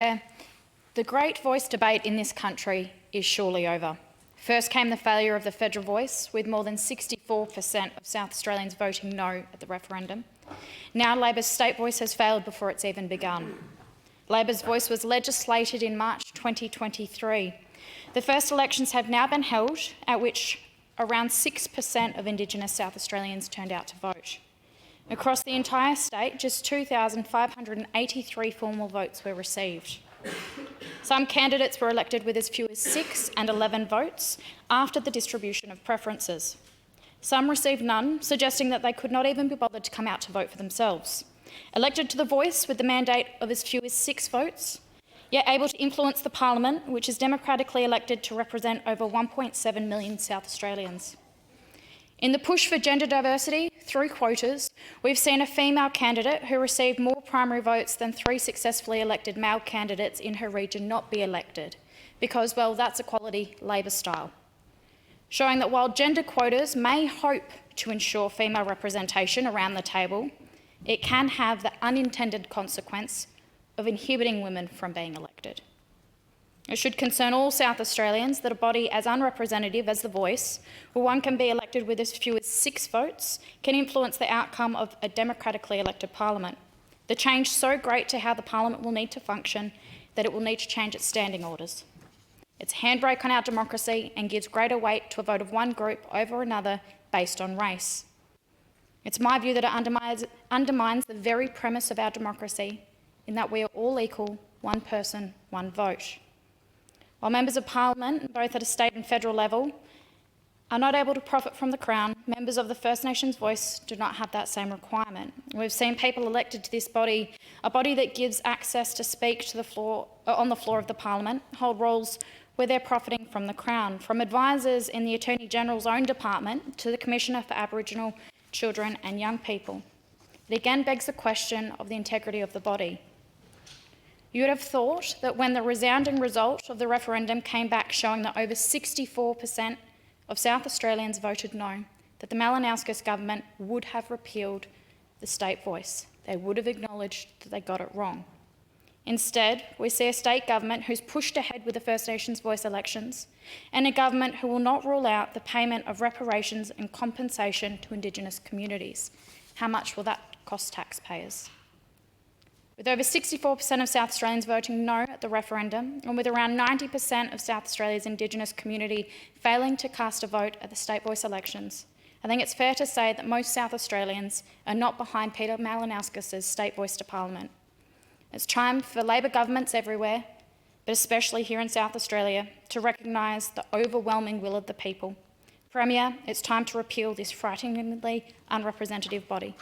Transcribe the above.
The great voice debate in this country is surely over. First came the failure of the federal voice, with more than 64% of South Australians voting no at the referendum. Now Labor's state voice has failed before it's even begun. Labor's voice was legislated in March 2023. The first elections have now been held, at which around 6% of Indigenous South Australians turned out to vote. Across the entire state, just 2,583 formal votes were received. Some candidates were elected with as few as 6 and 11 votes after the distribution of preferences. Some received none, suggesting that they could not even be bothered to come out to vote for themselves. Elected to the voice with the mandate of as few as 6 votes, yet able to influence the parliament, which is democratically elected to represent over 1.7 million South Australians. In the push for gender diversity through quotas, we've seen a female candidate who received more primary votes than 3 successfully elected male candidates in her region not be elected, because, well, that's equality Labor style. Showing that while gender quotas may hope to ensure female representation around the table, it can have the unintended consequence of inhibiting women from being elected. It should concern all South Australians that a body as unrepresentative as The Voice, where one can be elected with as few as 6 votes, can influence the outcome of a democratically elected parliament. The change so great to how the parliament will need to function that it will need to change its standing orders. It's a handbrake on our democracy and gives greater weight to a vote of one group over another based on race. It's my view that it undermines the very premise of our democracy, in that we are all equal, one person, one vote. While members of parliament, both at a state and federal level, are not able to profit from the Crown, members of the First Nations voice do not have that same requirement. We've seen people elected to this body, a body that gives access to speak to the floor, on the floor of the parliament, hold roles where they're profiting from the Crown, from advisors in the Attorney-General's own department to the Commissioner for Aboriginal Children and Young People. It again begs the question of the integrity of the body. You would have thought that when the resounding result of the referendum came back showing that over 64% of South Australians voted no, that the Malinauskas government would have repealed the state voice. They would have acknowledged that they got it wrong. Instead, we see a state government who's pushed ahead with the First Nations voice elections, and a government who will not rule out the payment of reparations and compensation to Indigenous communities. How much will that cost taxpayers? With over 64% of South Australians voting no at the referendum, and with around 90% of South Australia's Indigenous community failing to cast a vote at the state voice elections, I think it's fair to say that most South Australians are not behind Peter Malinauskas' state voice to Parliament. It's time for Labor governments everywhere, but especially here in South Australia, to recognise the overwhelming will of the people. Premier, it's time to repeal this frighteningly unrepresentative body.